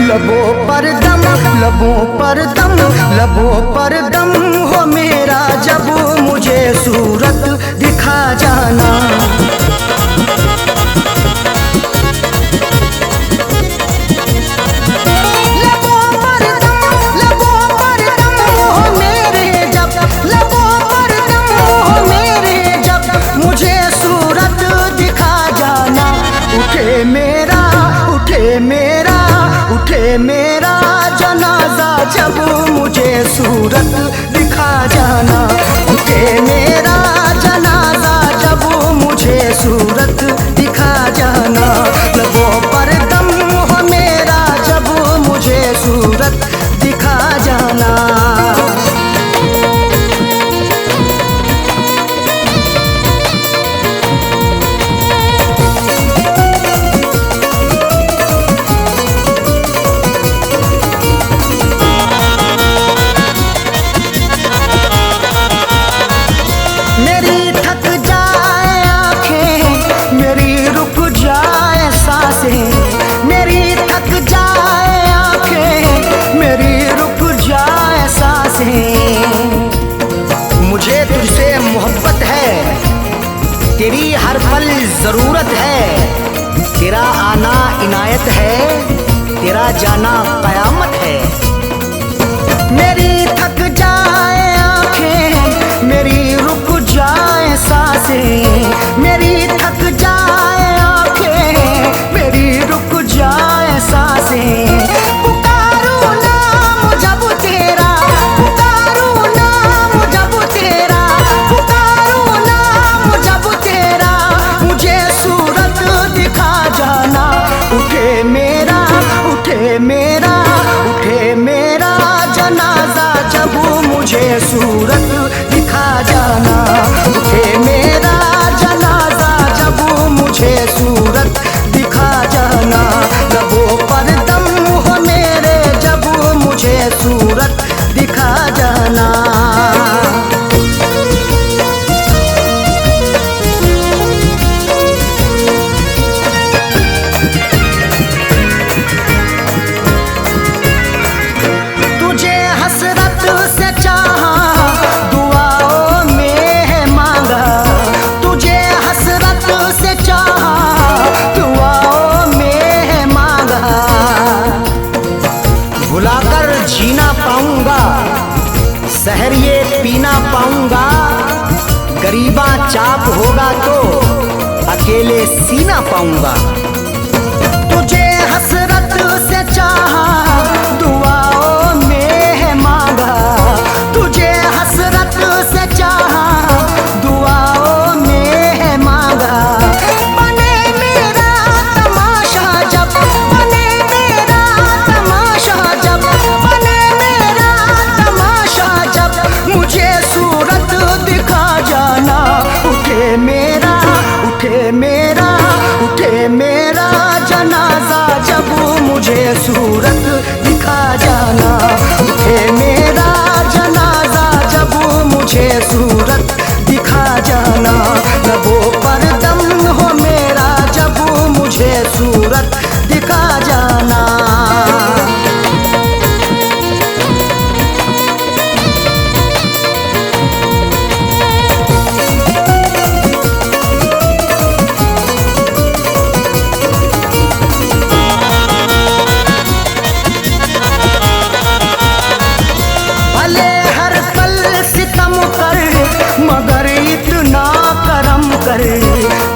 लबों पर दम हो मेरा, जब मुझे सूरत दिखा जाना। लबों पर दम हो मेरे, जब लबों पर दम हो मेरे, जब मुझे सूरत दिखा जाना। उठे मेरा जनाजा, जब मुझे सूरत दिखा जाना। उठे मेरा जनाजा, जब मुझे सूरत दिखा जाना। लबों पर दम हो मेरा, जब मुझे सूरत दिखा जाना। मुझे तुझसे मोहब्बत है, तेरी हर पल जरूरत है। तेरा आना इनायत है, तेरा जाना कयामत है। मेरी थक जाए आंखें, मेरी रुक जाए सांसें, मेरी थक जाए आंखें, मेरी रुक जाए सांसें। उठे मेरा जनाजा, जब मुझे सूरत दिखा जाना। उठे मेरा जनाजा, जब मुझे सूरत दिखा जाना। लबों पर दम हो मेरे, जब मुझे सूरत दिखा जाना। जीना पाऊंगा, सहर ये पीना पाऊंगा। गरीबा चाप होगा तो अकेले सीना पाऊंगा। तुझे हसरत से चाहा, दुआओं में है मांगा। तुझे हसरत से चाहा, दुआओं में है मांगा। बने मेरा तमाशा जब, बने मेरा तमाशा जब, बने मेरा तमाशा जब, मुझे सूरत दिखा जाना। उठे मेरा जनाजा, जब मुझे सूरत दिखा जाना। उठे मेरा जनाजा, जब मुझे सूरत दिखा जाना। लबों पर दम हो मेरा, जब मुझे सूरत दिखा जाना।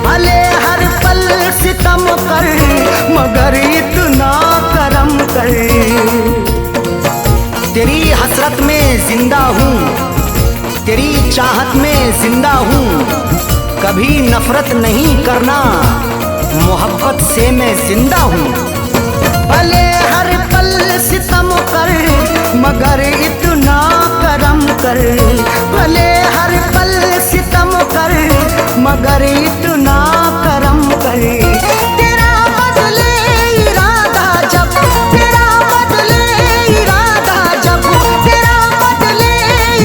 भले हर पल सितम कर, मगर इतना करम कर। तेरी हसरत में जिंदा हूँ, तेरी चाहत में जिंदा हूँ। कभी नफरत नहीं करना, मोहब्बत से मैं जिंदा हूँ। भले हर पल सितम कर, मगर इतना करम कर। भले हर पल सितम कर, मगर इतना करम कर। तेरा बदले इरादा जब, तेरा बदले इरादा जब, तेरा बदले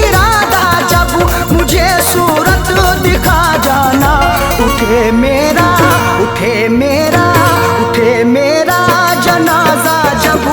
इरादा जब, मुझे सूरत दिखा जाना। उठे मेरा जनाजा, जब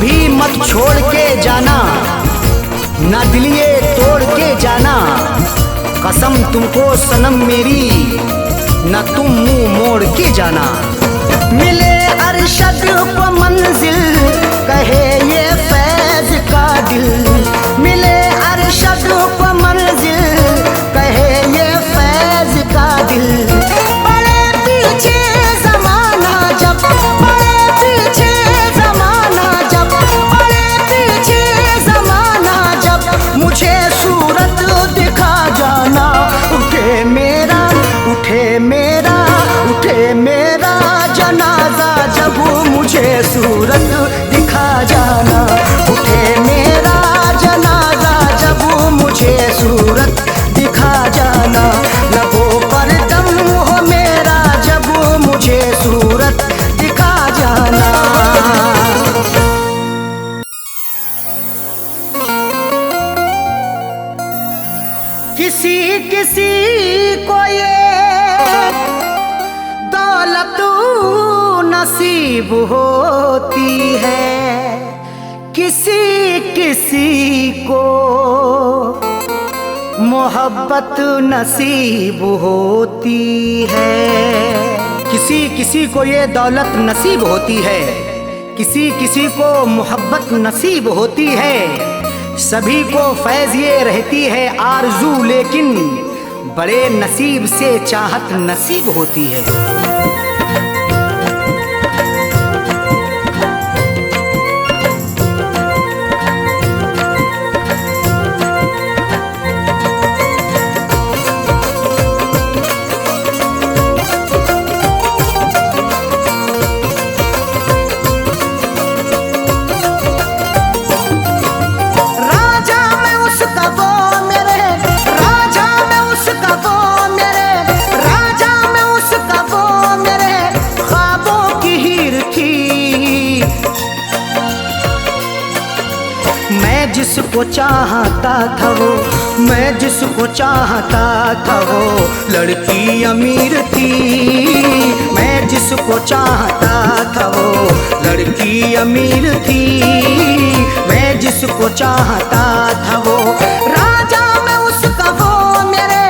कभी मत छोड़ के जाना, ना दिलिए तोड़ के जाना। कसम तुमको सनम मेरी, न तुम मुंह मोड़ के जाना। मिले अरशद को मंजिल, कहे ये फैज का दिल। मिले अरशद को मंजिल, कहे ये फैज का दिल। बड़े पीछे जमाना जब, बड़े पीछे जमाना जब, बड़े पीछे जमाना जब, मुझे सूरत दिखा जाना। उठे मेरा, उठे मेरा, उठे मेरा जनाजा जब, मुझे सूरत दिखा जाना। उठे मेरा जनाजा जब, मुझे सूरत दिखा जाना। लबों पर दम हो मेरा जब, मुझे सूरत दिखा जाना। किसी किसी को ये दौलत नसीब होती है, किसी किसी को मोहब्बत नसीब होती है। किसी किसी को ये दौलत नसीब होती है, किसी किसी को मोहब्बत नसीब होती है। सभी को फैज़ ये रहती है आरज़ू, लेकिन बड़े नसीब से चाहत नसीब होती है। जिसको चाहता था वो, मैं जिसको चाहता था वो लड़की अमीर थी। मैं जिसको चाहता था वो लड़की अमीर थी। मैं जिसको चाहता था वो राजा, मैं उसका वो मेरे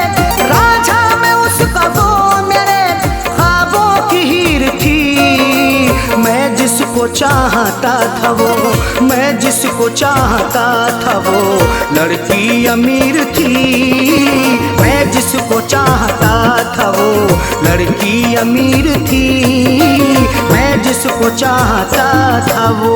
राजा, मैं उसका वो मेरे ख्वाबों की हीर थी। मैं जिसको चाहता था वो, मैं जिसको चाहता था वो लड़की अमीर थी। मैं जिसको चाहता था वो लड़की अमीर थी। मैं जिसको चाहता था वो।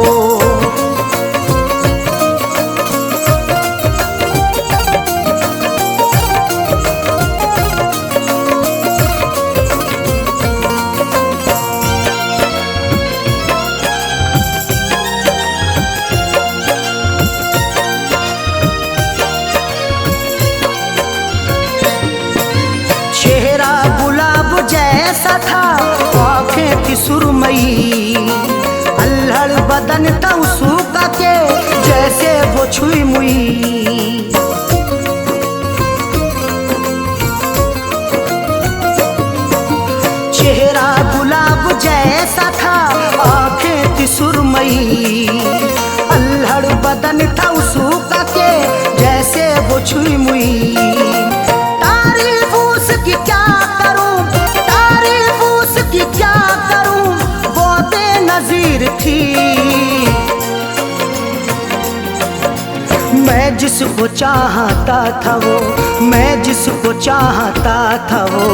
जैसा था आँखें थी सुरमई, अल्हड़ बदन था उसका के जैसे वो छुई मुई। चेहरा गुलाब जैसा था, आँखें थी सुरमई, अल्हड़ बदन था उसका के जैसे वो छुई मुई। तारीफ उसकी क्या करूं, तारीफ उसकी क्या करूं, वो बेनज़ीर थी। मैं जिसको चाहता था वो, मैं जिसको चाहता था वो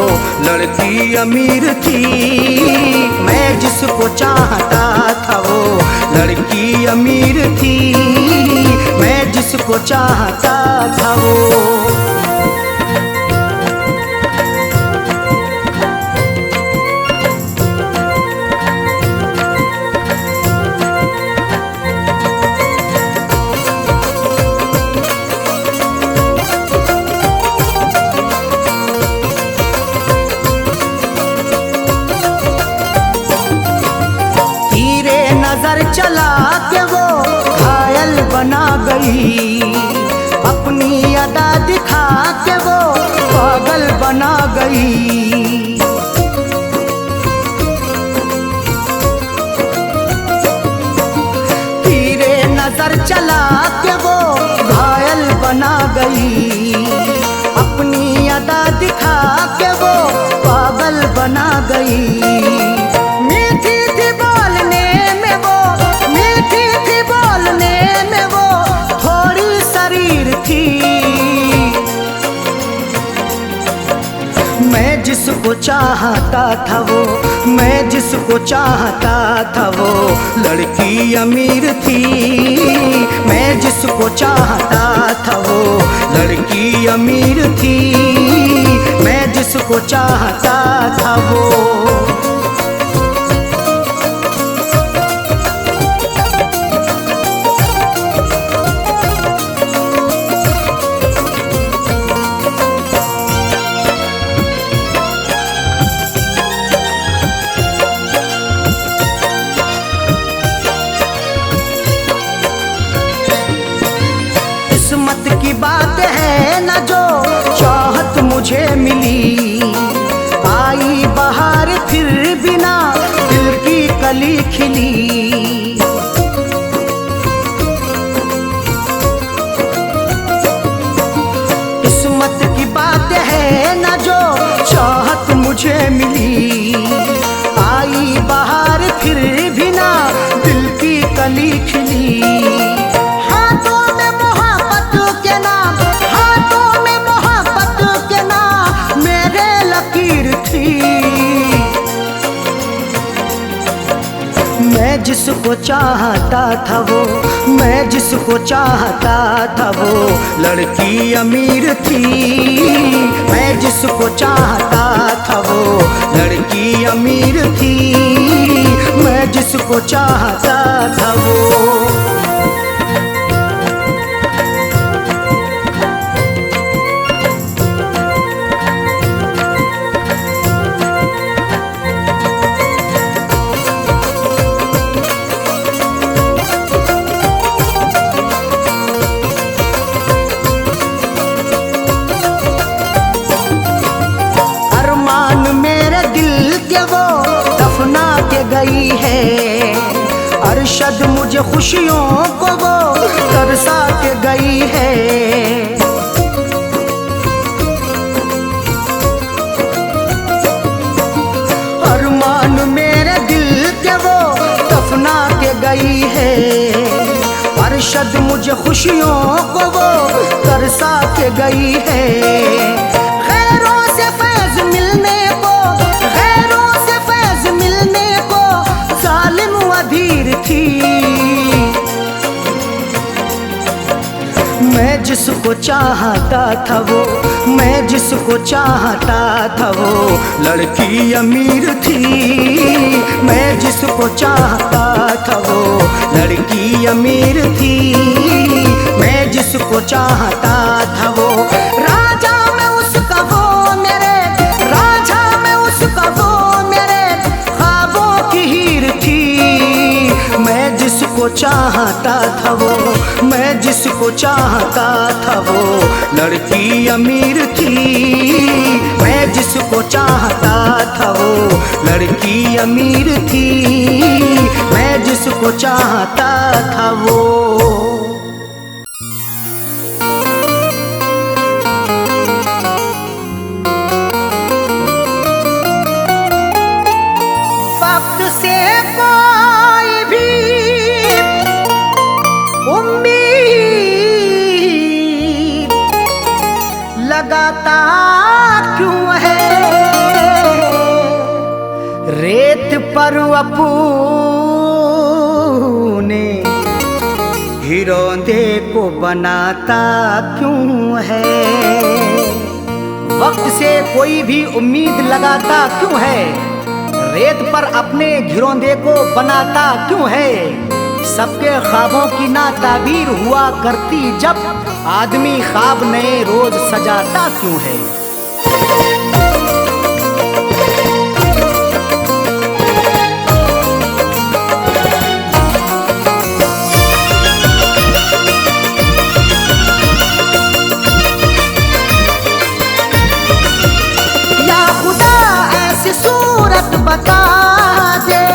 लड़की अमीर थी। मैं जिसको चाहता था वो लड़की अमीर थी। मैं जिसको चाहता था वो। नजर चला के वो घायल बना गई, अपनी अदा दिखा के वो पागल बना गई। तेरे नजर चला के वो घायल बना गई, अपनी अदा दिखा के वो पागल बना गई। मीठी थी बोलने में वो, मीठी थी बोलने में वो, थोड़ी शरीर थी। मैं जिसको चाहता था वो, मैं जिसको चाहता था वो लड़की अमीर थी। मैं जिसको चाहता था वो लड़की अमीर थी। मैं जिसको चाहता था वो। किस्मत की बात है न जो चाहत मुझे मिली, आई बहार फिर बिना दिल की कली खिली। किस्मत की बात है न जो चाहत मुझे मिली, आई बहार फिर बिना दिल की कली खिली। हाथों में मोहब्बत के नाम, हाथों में मोहब्बत के नाम मेरे लकीर थी। मैं जिसको चाहता था वो, मैं जिसको चाहता था वो लड़की अमीर थी। मैं जिसको चाहता था वो लड़की अमीर थी। मैं जिसको चाहता था वो। गई है अरशद मुझे खुशियों को वो तरसा के गई है। अरमान मेरे दिल के वो दफना के गई है। अरशद मुझे खुशियों को वो तरसा के गई है। खैरों से फैज मिलने को, खैरों से फैज मिलने को जालिम अधीर थी। मैं जिसको चाहता था वो, मैं जिसको चाहता था वो लड़की अमीर थी। मैं जिसको चाहता था वो लड़की अमीर थी। मैं जिसको चाहता था वो राजा में उसका वो मेरे, राजा में उसका वो मेरे ख्वाबों की हीर थी। मैं जिसको चाहता था वो, मैं जिसको चाहता था वो लड़की अमीर थी। मैं जिसको चाहता था वो लड़की अमीर थी। मैं जिसको चाहता था वो। वक्त से कोई भी उम्मीद लगाता क्यों है, रेत पर अपने हिरोंदे को बनाता क्यों है। वक्त से कोई भी उम्मीद लगाता क्यों है, रेत पर अपने घिरौंदे को बनाता क्यों है। सबके ख्वाबों की ना ताबीर हुआ करती जब, आदमी ख्वाब नए रोज सजाता क्यों है। या खुदा ऐसी सूरत बता दे,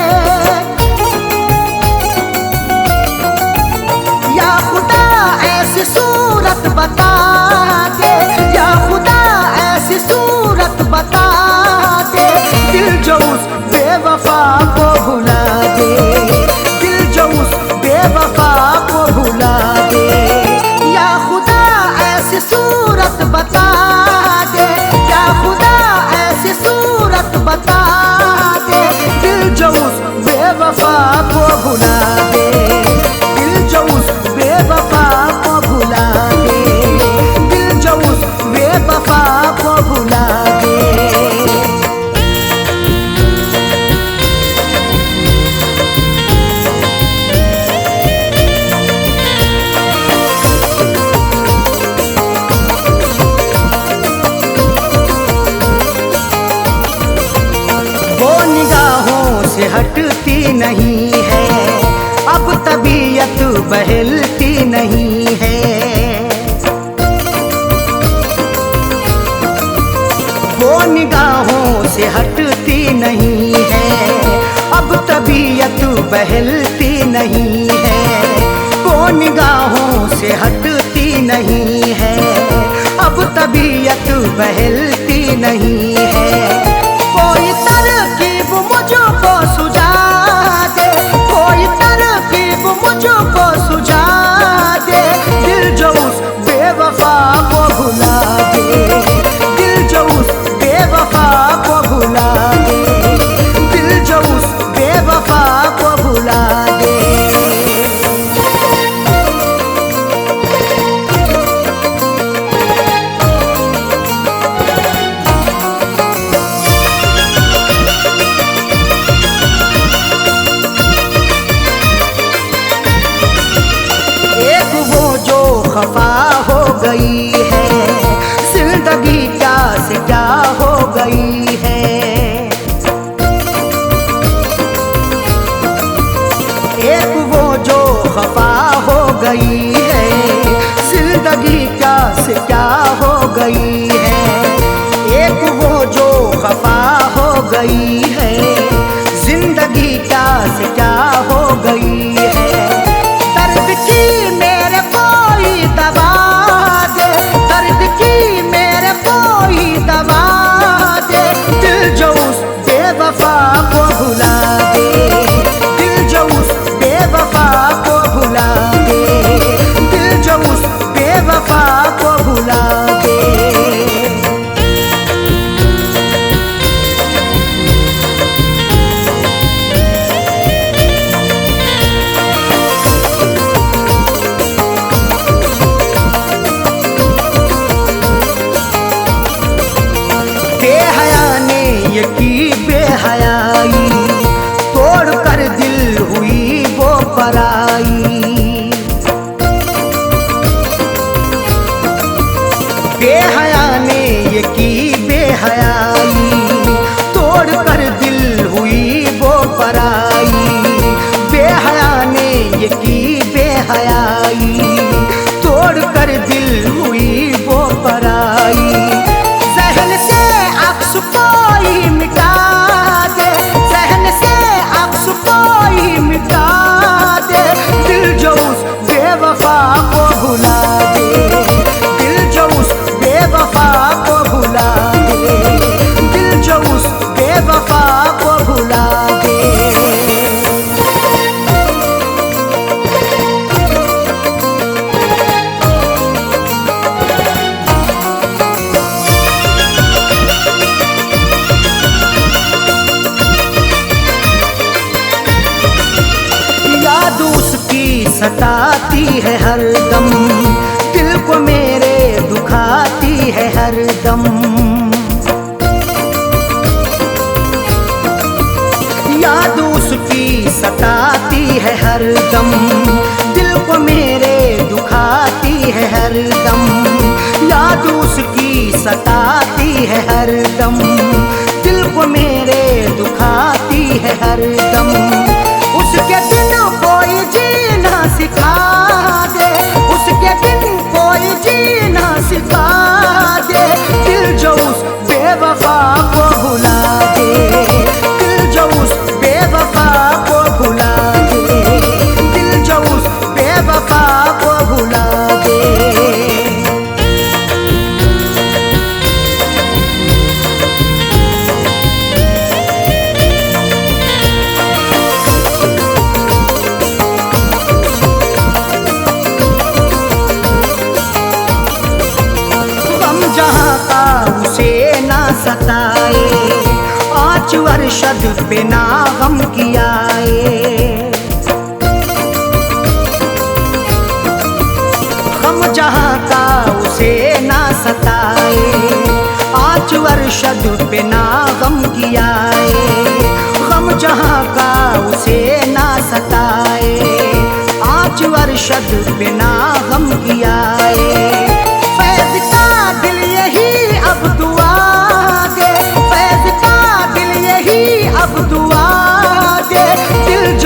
नहीं है, अब तबीयत बहलती नहीं है। वो निगाहों से हटती नहीं है, अब तबीयत बहलती नहीं है। वो निगाहों से हटती नहीं है, अब तबीयत बहलती नहीं है। कोई तरकीब मुझको सुझा दे, कोई तरकीब मुझको सुझा दे। दिल जो उस बेवफा को भुला दे, दिल जो उस बेवफा को भुला दे, दिल जो उस बेवफा को भुला दे। खफा हो गई है जिंदगी, क्या से क्या हो गई है। एक वो जो खफा हो गई है जिंदगी, क्या से क्या हो गई है। एक वो जो खफा हो गई है जिंदगी, क्या से क्या हो गई है। दर्द की मेरे कोई दवा दे, दर्द की मेरे कोई दवा दे। दिल जो उस बेवफा को भुला दे, दिल जो उस बेवफा को भुला दे, दिल जो उस बेवफा को भुला दे। बेहया ने ये की बेहयाई, तोड़ कर दिल हुई वो पराई। बेहया ने ये की बेहयाई, तोड़ कर दिल हुई वो पराई। बेहया ने ये की बेहयाई, तोड़ कर दिल हुई वो पराई। जहन से अक्स कोई मिटा दे, जहन से अक्स कोई मिटा दे। दिल जो उस बेवफा को भुला दे, दिल जो उस बेवफा को भुला दे, दिल जो उस बेवफा को भुला दे। सताती है हरदम, दिल को मेरे दुखाती है हरदम। याद उसकी सताती है हरदम, दिल को मेरे दुखाती है हरदम। याद उसकी सताती है हरदम, दिल को मेरे दुखाती है हरदम। उसके दिन कोई जीना सिखा दे, उसके दिन कोई जीना सिखा दे। दिल जो उस बेवफा को भुला दे, दिल जो उस बेवफा को भुला दे, दिल जो उस बेवफा को भुला दे। जहाँ का उसे ना सताए, आँच अरशद पे ना गम कियाए। गम जहाँ का उसे ना सताए, आँच अरशद पे ना गम कियाए। गम जहाँ का उसे ना सताए, आँच अरशद पे ना गम कियाए। फैज़ का दिल यही अब दुआ दे, फैज़ का दिल यही अब दुआ दे। दिल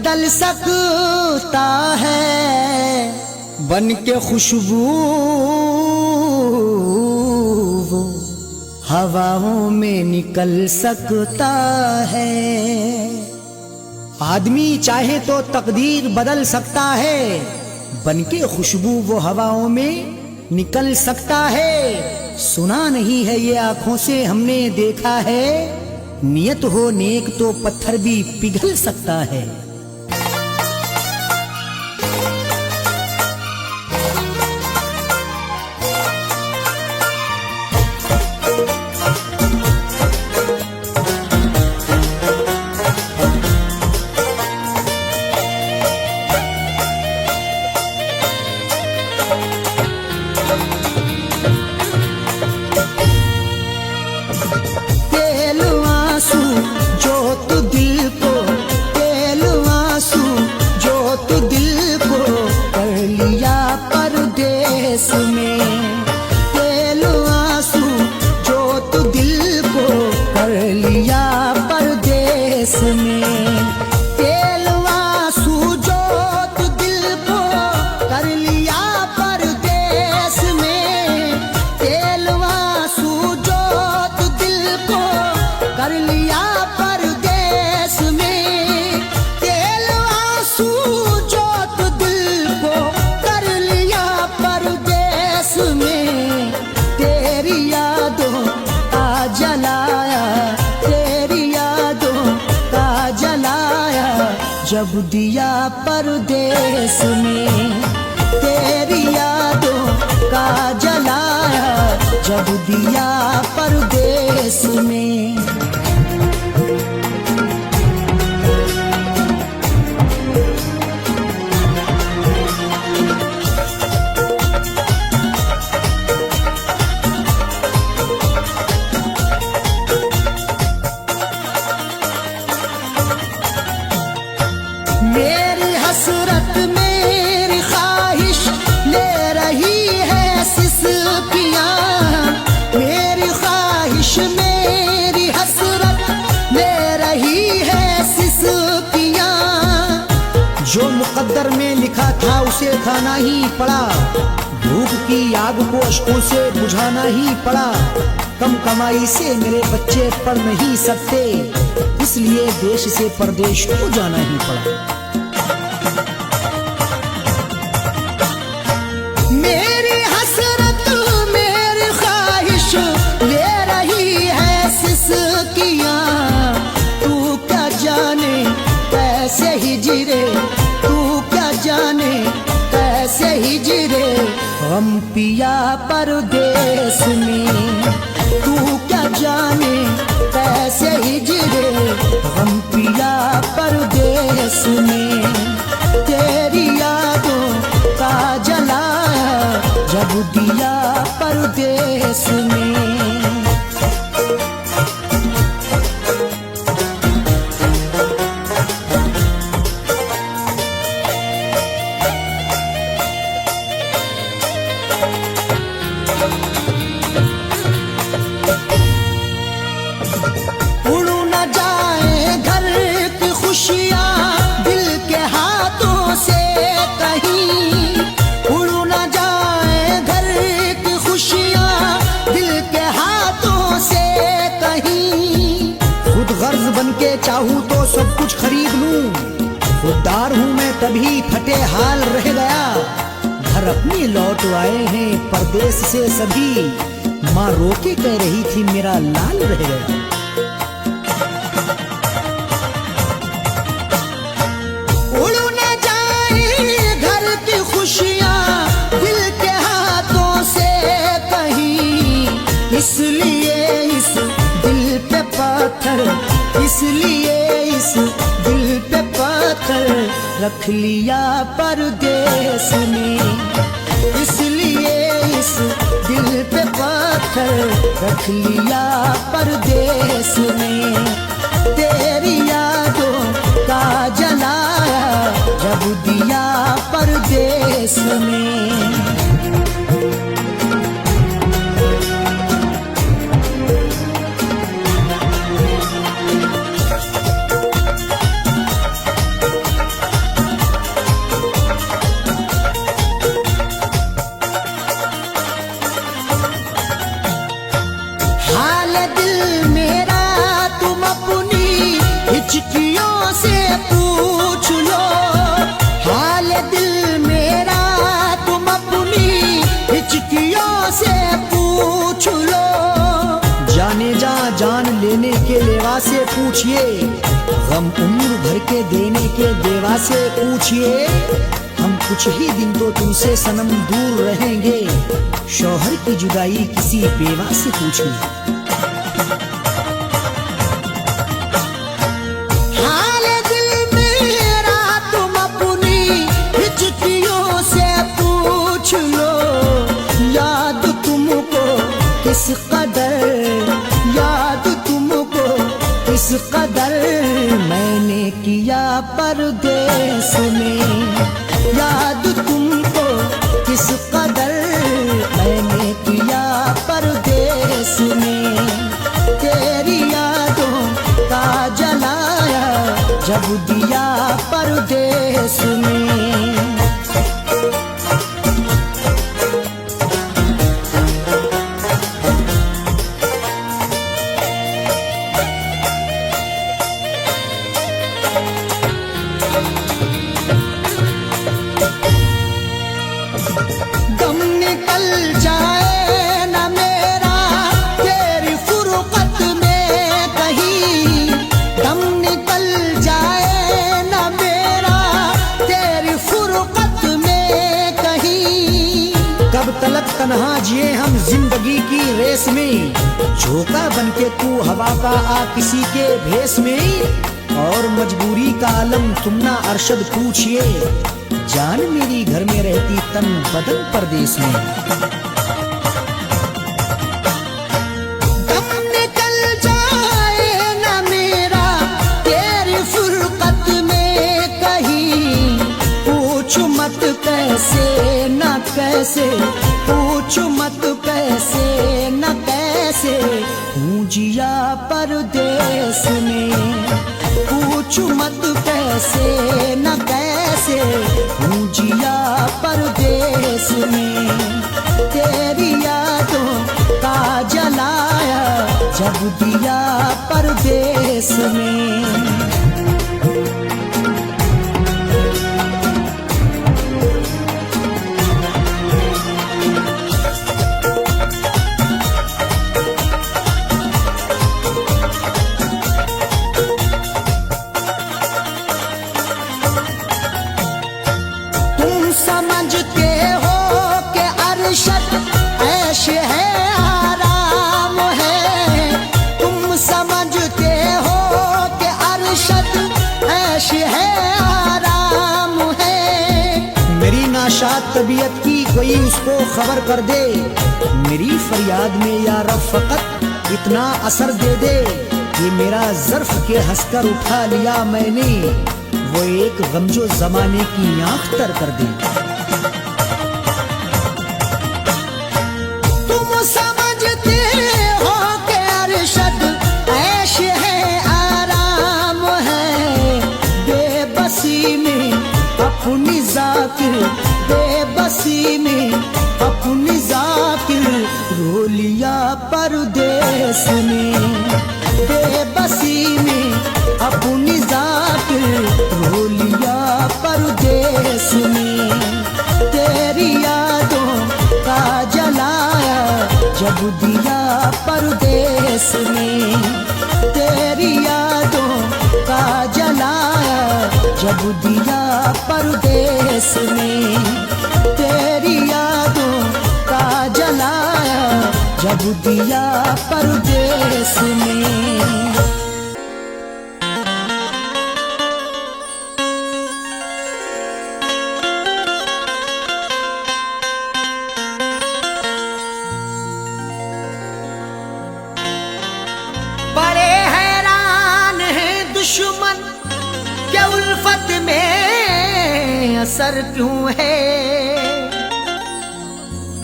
बदल सकता है बन के खुशबू वो हवाओं में निकल सकता है। आदमी चाहे तो तकदीर बदल सकता है, बन के खुशबू वो हवाओं में निकल सकता है। सुना नहीं है ये आंखों से हमने देखा है, नियत हो नेक तो पत्थर भी पिघल सकता है। जब दिया परदेस में तेरी यादों का जलाया, जब दिया परदेस में। मेरी हसरत मेरी ख्वाहिश ले रही है सिसकियाँ, मेरी ख्वाहिश मेरी हसरत ले रही है सिसकियाँ। जो मुकद्दर में लिखा था उसे खाना ही पड़ा, भूख की आग को अश्कों से बुझाना ही पड़ा। कम कमाई से मेरे बच्चे पढ़ नहीं सकते, इसलिए देश से परदेश को जाना ही पड़ा। मेरी हसरत मेरी ख्वाहिश ले रही है सिसकियाँ, तू क्या जाने कैसे हिजरे, तू क्या जाने कैसे हिजरे गम पिया परदेस में। तू क्या जाने कैसे हिजरे गम पिया परदेस में। तेरी यादों का जलाया, जब दिया परदेस में। बनके चाहूं तो सब कुछ खरीद लूं, खुददार हूं मैं तभी फटे हाल रह गया। घर अपनी लौट आए हैं परदेस से सभी, माँ रोके कह रही थी मेरा लाल रह गया। उड़ न जाए घर की खुशियाँ दिल के हाथों से कहीं, इसलिए इस दिल पे पत्थर, इसलिए इस दिल पे पत्थर रख लिया परदेस में। इसलिए इस दिल पे पत्थर रख लिया परदेस में। तेरी यादों का जलाया, जब दिया परदेस में। हिचकियों से पूछ लो हाल दिल मेरा, तुम अपनी हिचकियों से पूछ लो। जाने जा जान लेने के लेवा से पूछिए, गम उम्र भर के देने के देवा से पूछिए। हम कुछ ही दिन तो तुमसे सनम दूर रहेंगे, शौहर की जुदाई किसी बेवा से पूछिए। हाल दिल मेरा तुम अपनी हिचकियों से पूछ लो, याद तुमको किस कदर, याद तुमको किस कदर मैंने किया परदेस में, याद तुमको किस कदर मैंने किया परदेस में। तेरी यादों का जलाया जब दिया परदेस में। तलक तन्हा जिए हम जिंदगी की रेस में, झोंका बनके तू हवा का आ किसी के भेस में। और मजबूरी का आलम तुम ना अरशद पूछिए, जान मेरी घर में रहती तन बदन परदेस में। दम निकल जाए ना मेरा तेरी फुरकत में कहीं, पूछ मत कैसे न कैसे, पूछ मत कैसे न कैसे हूँ जिया परदेस में। पूछ मत कैसे न कैसे हूँ जिया परदेस में। तेरी यादों का जलाया जब दिया परदेस में। समझते हो कि अरशद ऐश है आराम है, तुम समझते हो कि अरशद ऐश है आराम है। मेरी नाशाद तबीयत की कोई उसको खबर कर दे, मेरी फरियाद में या रब फकत इतना असर दे दे। ये मेरा ज़र्फ के हंसकर उठा लिया मैंने, वो एक गमजो जमाने की आँख तर कर दे। तुम समझते हो कि अरशद ऐश है आराम है, बेबसी में अपनी जाकिर, बेबसी में अपनी जाकिर रो लिया परदेस में। बेबसी में अपनी जाकिर रो लिया परदेस में। तेरी यादों का जलाया जब दिया परदेस में। तेरी यादों का जलाया जब दिया परदेस में। तेरी यादों का जलाया जब दिया परदेस में। दुश्मन क्या उल्फत में असर क्यों है,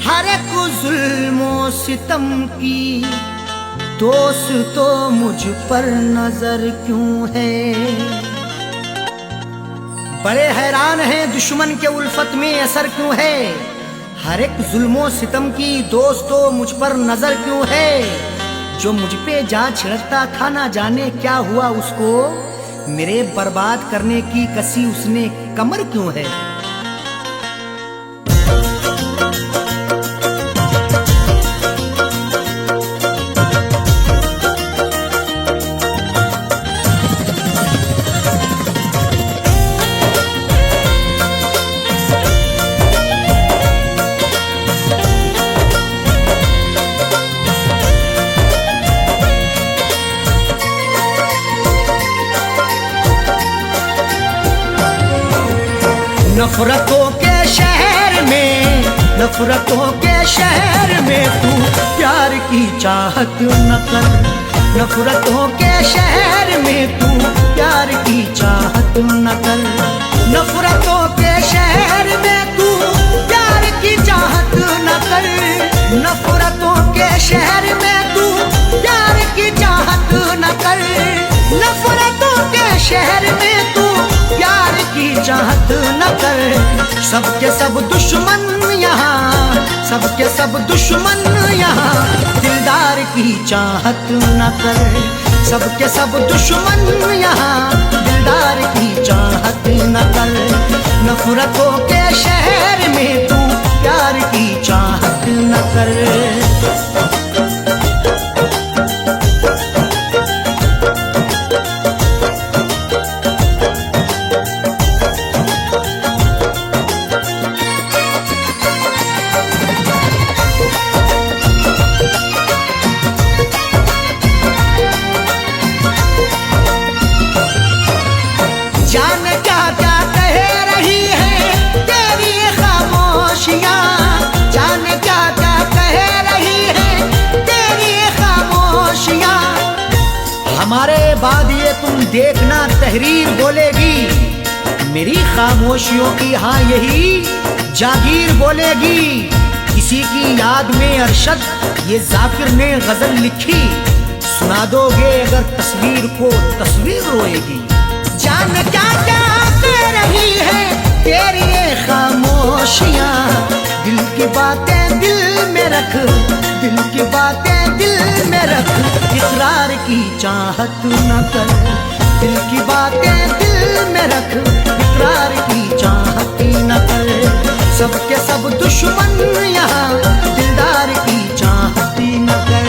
हर एक जुल्मो सितम की दोस्त तो मुझ पर नजर क्यों है। बड़े हैरान हैं दुश्मन के उल्फत में असर क्यों है, हर एक जुल्मो सितम की दोस्त तो मुझ पर नजर क्यों है। जो मुझ पे जहाँ छिड़कता था ना जाने क्या हुआ उसको, मेरे बर्बाद करने की कसी उसने कमर क्यों है। नफरतों के शहर में, नफरतों के शहर में तू प्यार की चाहत न कर। नफरतों के शहर में तू प्यार की चाहत न कर। नफरतों के शहर में तू प्यार की चाहत न कर। नफरतों के शहर में तू प्यार की चाहत न कर। नफरतों के शहर में तू प्यार की चाहत न कर। सबके सब दुश्मन यहाँ, सबके सब दुश्मन यहाँ दिलदार की चाहत न कर। सबके सब दुश्मन यहाँ दिलदार की चाहत न कर। नफरतों के शहर में तू प्यार की चाहत न कर। हमारे बाद ये तुम देखना तहरीर बोलेगी, मेरी खामोशियों की हाँ यही जागीर बोलेगी। किसी की याद में अरशद ये जाकिर ने गजल लिखी, सुना दोगे अगर तस्वीर को तस्वीर रोएगी। जान क्या क्या कह रही है तेरी ये खामोशियाँ, दिल की बातें दिल में रख, दिल की बातें दिल में रख। इकरार की चाहत न कर, दिल की बातें दिल में रख। इकरार की चाहत न कर। सबके सब दुश्मन यहाँ दिलदार की चाहत न कर।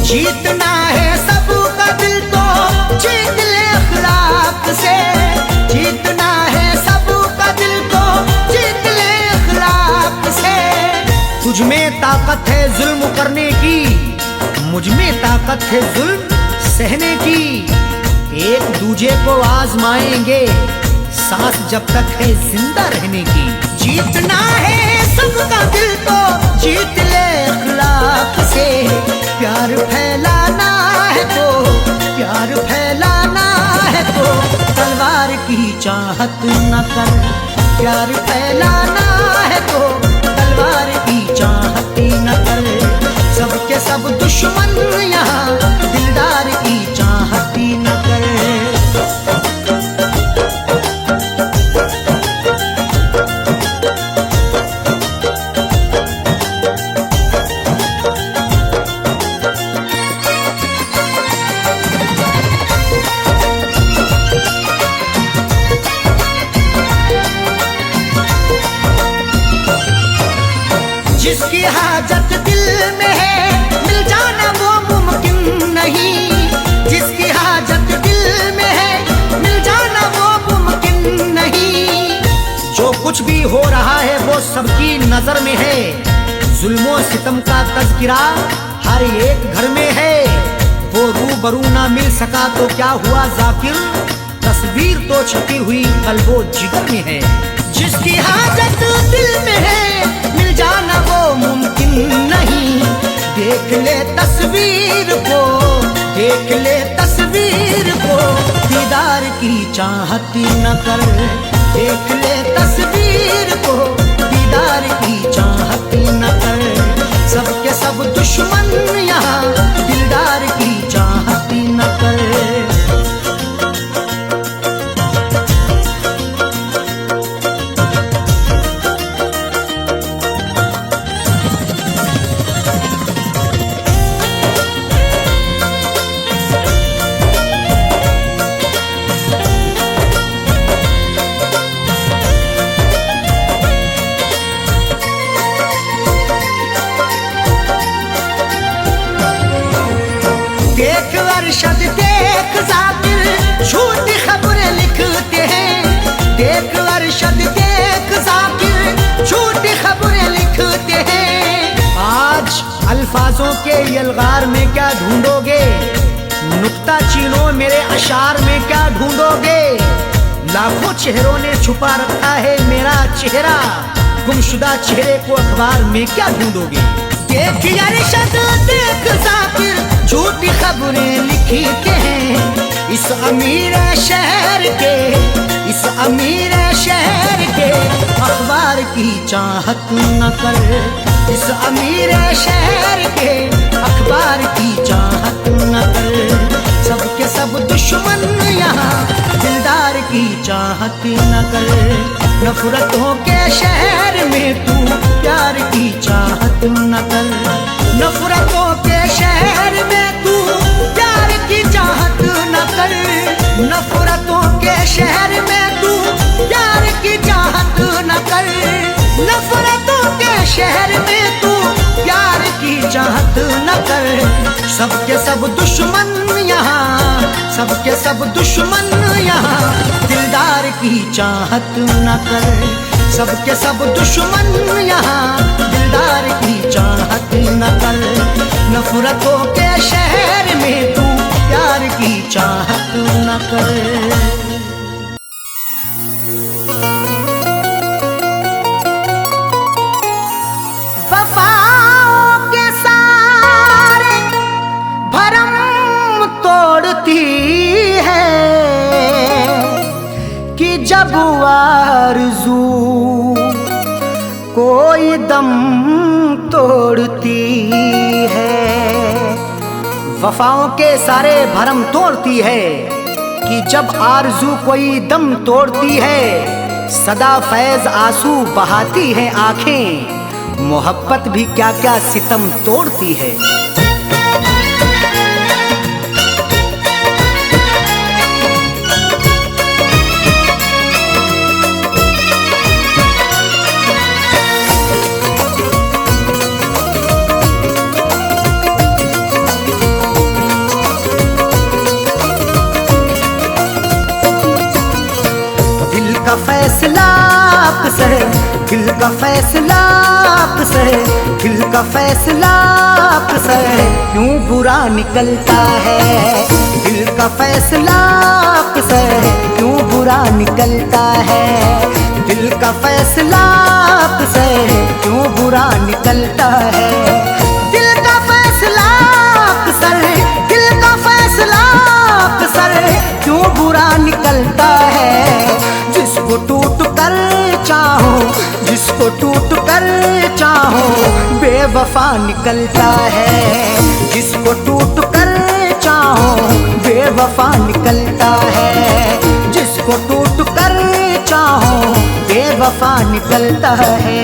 जीतना है सबका दिल तो जीत ले अखलाक से। जीतना है सबका दिल तो जीत ले अखलाक से। तुझ में ताकत है जुल्म करने की, मुझ में ताकत है जुल्म सहने की। एक दूजे को आजमाएंगे सांस जब तक है जिंदा रहने की। जीतना है सबका दिल तो जीत ले अखलाक से। प्यार फैलाना है तो, प्यार फैलाना है तो तलवार की चाहत न कर। प्यार फैलाना है तो तलवार की चाहत न कर। सबके सब दुश्मन यहाँ दिलदार की चाहत न कर। जिसकी हाजत दिल में है मिल जाना वो मुमकिन नहीं। जिसकी हाजत दिल में है मिल जाना वो मुमकिन नहीं। जो कुछ भी हो रहा है वो सबकी नजर में है। जुल्मों सितम का तज़किरा हर एक घर में है। वो रूबरू ना मिल सका तो क्या हुआ जाकिर, तस्वीर तो छपी हुई कल्बो जिगर में है। जिसकी हाजत दिल में है मिल जाना वो मुमकिन नहीं। देख ले तस्वीर को, देख ले तस्वीर को दीदार की चाहत न कर। देख ले तस्वीर को, दीदार की चाहत न कर। सबके सब दुश्मन यहाँ, दिलदार की चाहत न कर। देख अरशद देख जाकिर, झूठी खबरें लिखते हैं। देख अरशद देख जाकिर, झूठी खबरें लिखते हैं। आज अल्फाजों के यलगार में क्या ढूंढोगे, नुक्ता चीनो मेरे अशार में क्या ढूंढोगे। लाखों चेहरों ने छुपा रखा है मेरा चेहरा, गुमशुदा चेहरे को अखबार में क्या ढूंढोगे। देख अरशद देख जाकिर, झूठी खबरें लिखते हैं। इस अमीर शहर के, इस अमीर शहर के अखबार की चाहत न कर। इस अमीर शहर के अखबार की चाहत न कर। सबके सब दुश्मन यहाँ, दिलदार की चाहत न कर। नफरतों के शहर में तू प्यार की चाहत न कर। नफरतों के शहर में तू प्यार की चाहत न कर। नफरतों के शहर में तू प्यार की चाहत न कर। नफरतों के शहर में तू प्यार की चाहत न कर। सबके सब दुश्मन यहाँ, सबके सब दुश्मन यहाँ, दिलदार की चाहत न कर। सबके सब दुश्मन यहाँ, दिलदार की चाहत न कर। नफरतों के शहर में तू प्यार की चाहत न कर। वफाओं के सारे भरम तोड़ती है कि जब आरज़ू कोई दम तोड़ती है। वफाओं के सारे भरम तोड़ती है कि जब आरज़ू कोई दम तोड़ती है। सदा फैज़ आंसू बहाती है आंखें, मोहब्बत भी क्या क्या सितम तोड़ती है। दिल का फैसला आपसे, दिल का फैसला आपसे, दिल का फैसला आपसे क्यों बुरा निकलता है। दिल का फैसला आपसे क्यों बुरा निकलता है। दिल का फैसला आपसे क्यों बुरा निकलता है। दिल का फैसला आपसे, दिल का फैसला आपसे क्यों बुरा निकलता है। जिसको टूट कर चाहो, जिसको टूट कर चाहो बेवफा निकलता है। जिसको टूट कर चाहो बेवफा निकलता है। जिसको टूट कर चाहो बेवफा निकलता है।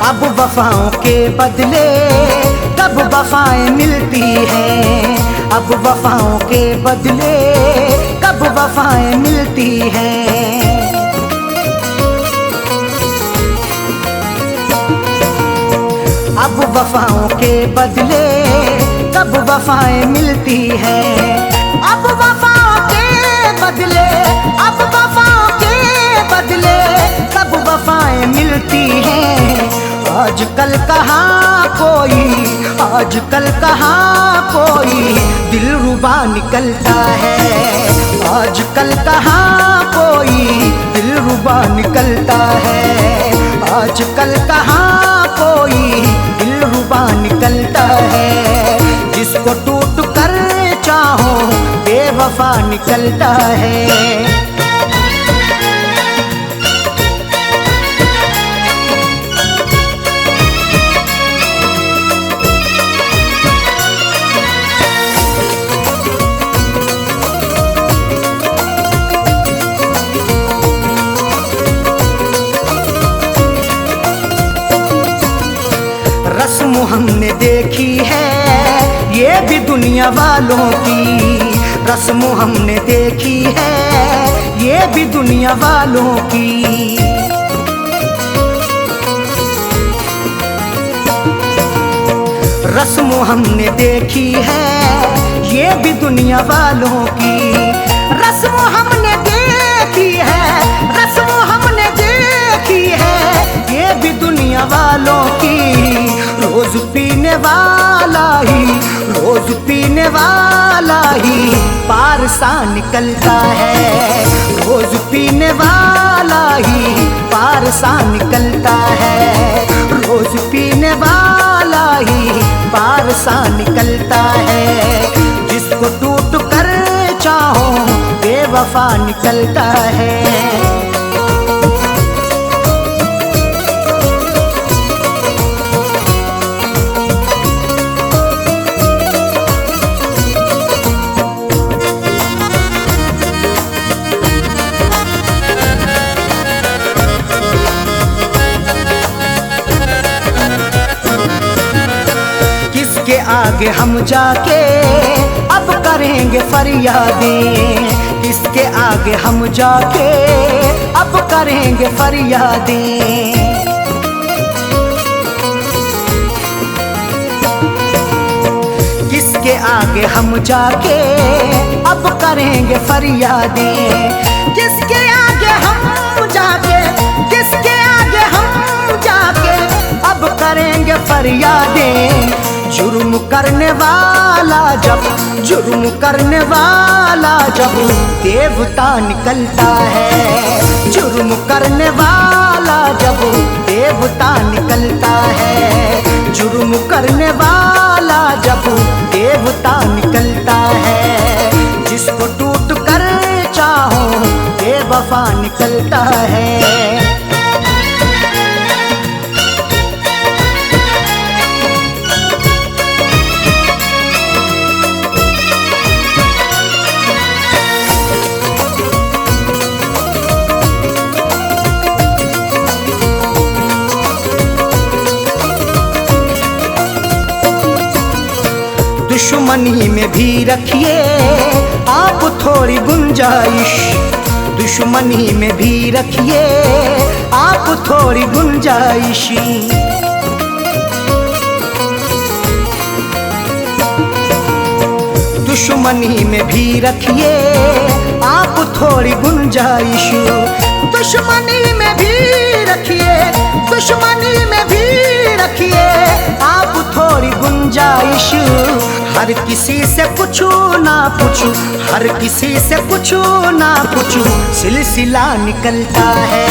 अब वफाओं के बदले कब वफाएं मिलती हैं। अब वफाओं के बदले कब वफाएं मिलती हैं। अब वफाओं के बदले कब वफाएं मिलती हैं। अब वफाओं के बदले, अब वफाओं के बदले कब वफाएं मिलती हैं। आजकल कहाँ कोई, आजकल कहाँ कोई दिलरुबा निकलता है, आजकल कहाँ कोई दिलरुबा निकलता है, आजकल कहाँ कोई दिलरुबा निकलता है। जिसको टूट कर चाहो बेवफा निकलता है। रस्म हमने देखी है ये भी दुनिया वालों की, रस्म हमने देखी है ये भी दुनिया वालों की। रस्म हमने देखी है ये भी दुनिया वालों की, रस्म हमने देखी है, रस्म हमने देखी है ये भी दुनिया वालों की। रोज पीने वाला ही, रोज पीने वाला ही पार सा निकलता है, रोज पीने वाला ही पार सा निकलता है, रोज पीने वाला ही पार सा निकलता है। जिसको टूट कर चाहो बेवफा निकलता है। किसके आगे हम जाके अब करेंगे फरियादें, किसके आगे हम जाके अब करेंगे फरियादें। किसके आगे हम जाके अब करेंगे फरियादें, किसके आगे हम जाके, किसके आगे हम जाके अब करेंगे फरियादें। जुर्म करने वाला जब, जुर्म करने वाला जब देवता निकलता है, जुर्म करने वाला जब देवता निकलता है, जुर्म करने वाला जब देवता निकलता है। जिसको टूट कर चाहो बेवफा निकलता है। दुश्मनी में भी रखिए आप थोड़ी गुंजाइश, दुश्मनी में भी रखिए आप थोड़ी गुंजाइश। दुश्मनी में भी रखिए आप थोड़ी गुंजाइश, दुश्मनी में भी रखिए, दुश्मनी में भी रखिए आप थोड़ी गुंजाइश। हर किसी से पूछू ना पूछू, हर किसी से पूछू ना पूछू सिलसिला निकलता है,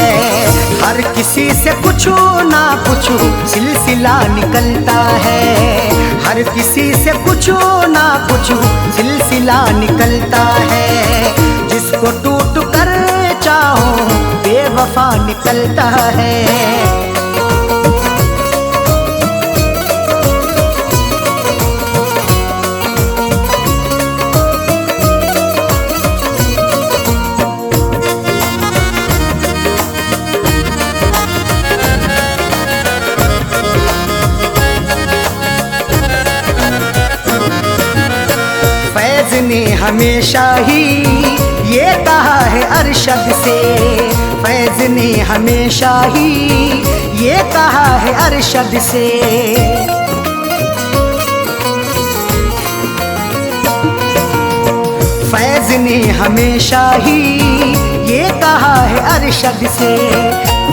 हर किसी से पूछू ना पूछू सिलसिला निकलता है, हर किसी से पूछू ना पूछू सिलसिला निकलता है। जिसको टूट कर चाहो बेवफा निकलता है। फैज ने हमेशा ही ये कहा है अरशद से, फैज ने हमेशा ही ये कहा है अरशद से। फैज ने हमेशा ही ये कहा है अरशद से,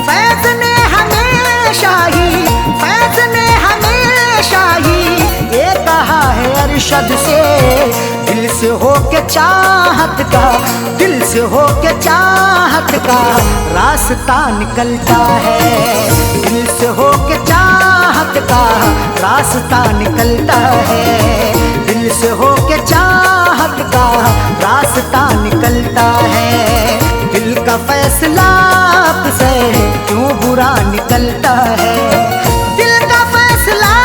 फैज ने हमेशा ही, फैज ने हमेशा ही ये कहा है अरशद से हो के चाहत का, दिल से हो के चाहत का रास्ता निकलता है। दिल से हो के चाहत का रास्ता निकलता है। दिल से हो के चाहत का रास्ता निकलता है। दिल का फैसला से क्यों बुरा निकलता है। दिल का फैसला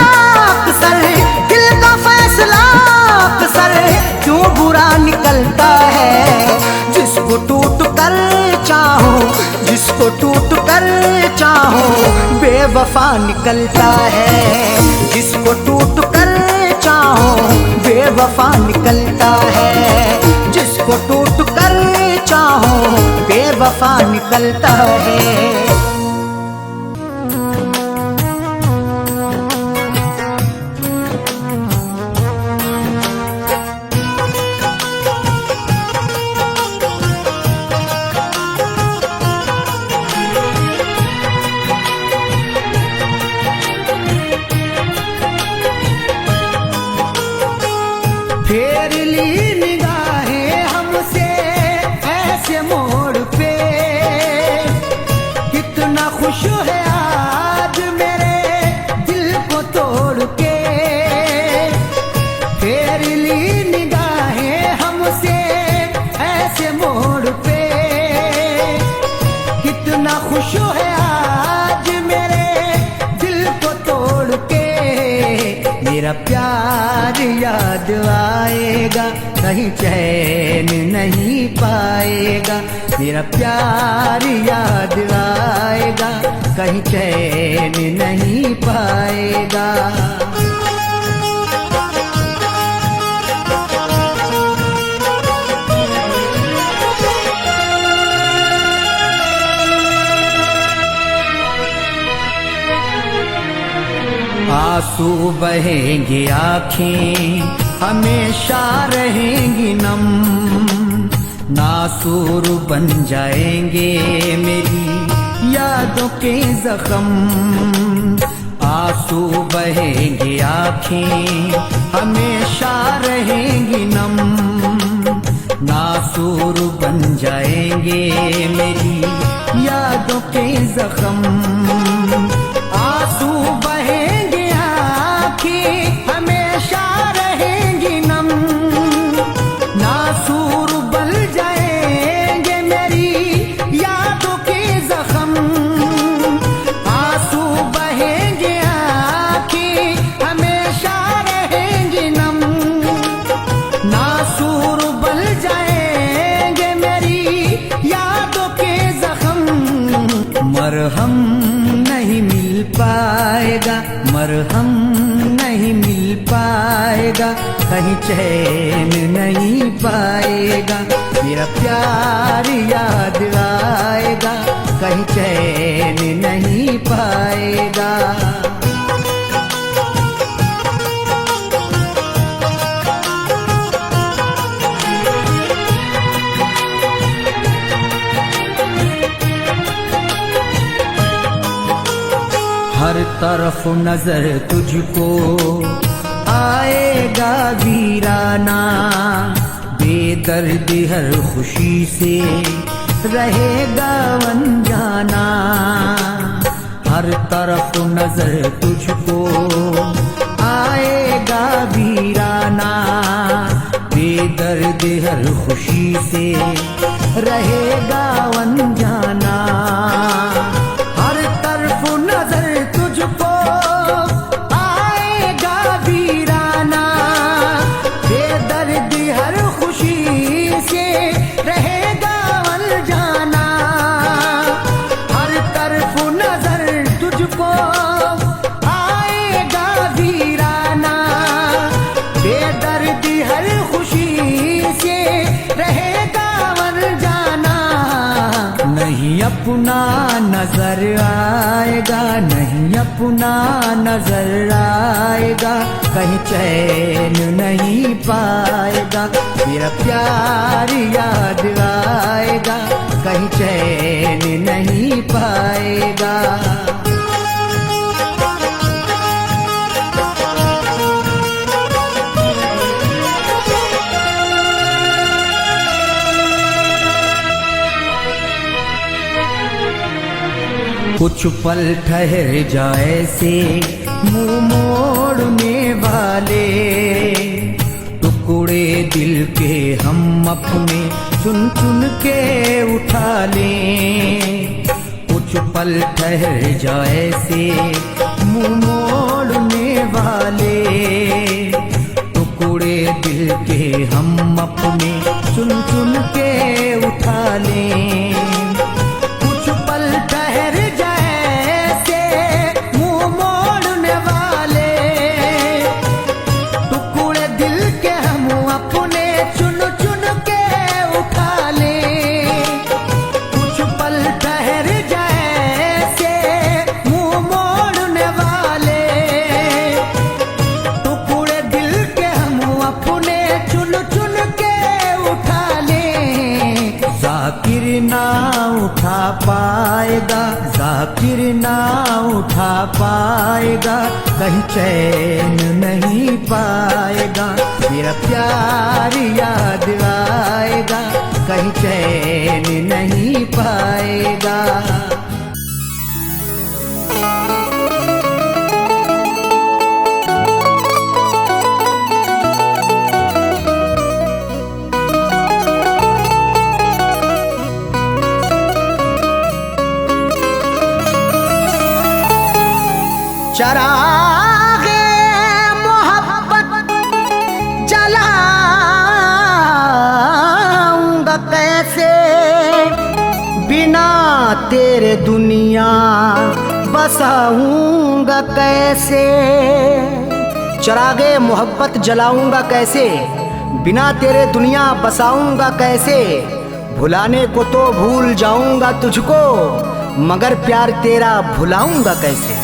अक्सर, दिल का फैसला अक्सर क्यों बुरा निकलता है। जिसको टूट कर चाहो, जिसको टूट कर चाहो बेवफा निकलता है। जिसको टूट कर चाहो बेवफा निकलता है। जिसको टूट कर चाहो बेवफा निकलता है। फेर ली निगाहें हमसे ऐसे मोड़ पे, कितना खुश है आज मेरे दिल को तोड़ के। फेर ली निगाहें हमसे ऐसे मोड़ पे, कितना खुश है आज मेरे दिल को तोड़ के। मेरा प्यार याद आएगा, कहीं चैन नहीं पाएगा। मेरा प्यार याद आएगा, कहीं चैन नहीं पाएगा। आंसू बहेंगे आँखें हमेशा रहेंगी नम, नासूर बन जाएंगे मेरी यादों के जख्म। आंसू बहेंगे आँखें हमेशा रहेंगी नम, नासूर बन जाएंगे मेरी यादों के जख्म। आंसू बहेंगे हमेशा रहेंगी नम, नासूर बन जाएंगे मेरी यादों के जख्म। आंसू बहेंगे आँखें हमेशा रहेंगी नम, नासूर बन जाएंगे मेरी यादों के जख्म। मरहम नहीं मिल पाएगा, मरहम नहीं मिल पाएगा, कहीं चैन नहीं पाएगा। मेरा प्यार याद आएगा, कहीं चैन नहीं पाएगा। हर तरफ नजर तुझको आएगा वीराना, बेदर्दी हर खुशी से रहेगा अनजाना। हर तरफ नजर तुझको आएगा वीराना, बेदर्दी हर खुशी से रहेगा अनजाना। हर तरफ नजर तुझको आएगा वीराना, बेदर्दी हर खुशी से रहेगा अनजाना। हर तरफ नजर तुझको आएगा वीराना, बेदर्दी हर खुशी से रहेगा अनजाना। नहीं अपना नजर आएगा, नहीं अपना नजर आएगा, कहीं चैन नहीं पाएगा। मेरा प्यार याद आएगा, कहीं चैन नहीं पाएगा। कुछ पल ठहर जाए से मुंह मोड़ने वाले, टुकड़े दिल के हम अपने चुन चुन के उठा लें। कुछ पल ठहर जाए से मुंह मोड़ने वाले, टुकड़े दिल के हम अपने चुन चुन के उठा लें। कुछ पल ठहर जाए से मुंह मोड़ने वाले, टुकड़े दिल के हम अपने चुन चुन के उठा लें। कुछ पल ठहर जाए से मुंह मोड़ने वाले, टुकड़े दिल के हम अपने चुन चुन के उठा लें। जाकिर ना उठा पाएगा, जाकिर ना उठा पाएगा, कहीं चैन नहीं पाएगा। मेरा प्यार याद आएगा, कहीं चैन नहीं पाएगा। चरागे मोहब्बत जलाऊंगा कैसे, बिना तेरे दुनिया बसाऊंगा कैसे। चरागे मोहब्बत जलाऊंगा कैसे, बिना तेरे दुनिया बसाऊंगा कैसे। भुलाने को तो भूल जाऊंगा तुझको, मगर प्यार तेरा भुलाऊंगा कैसे।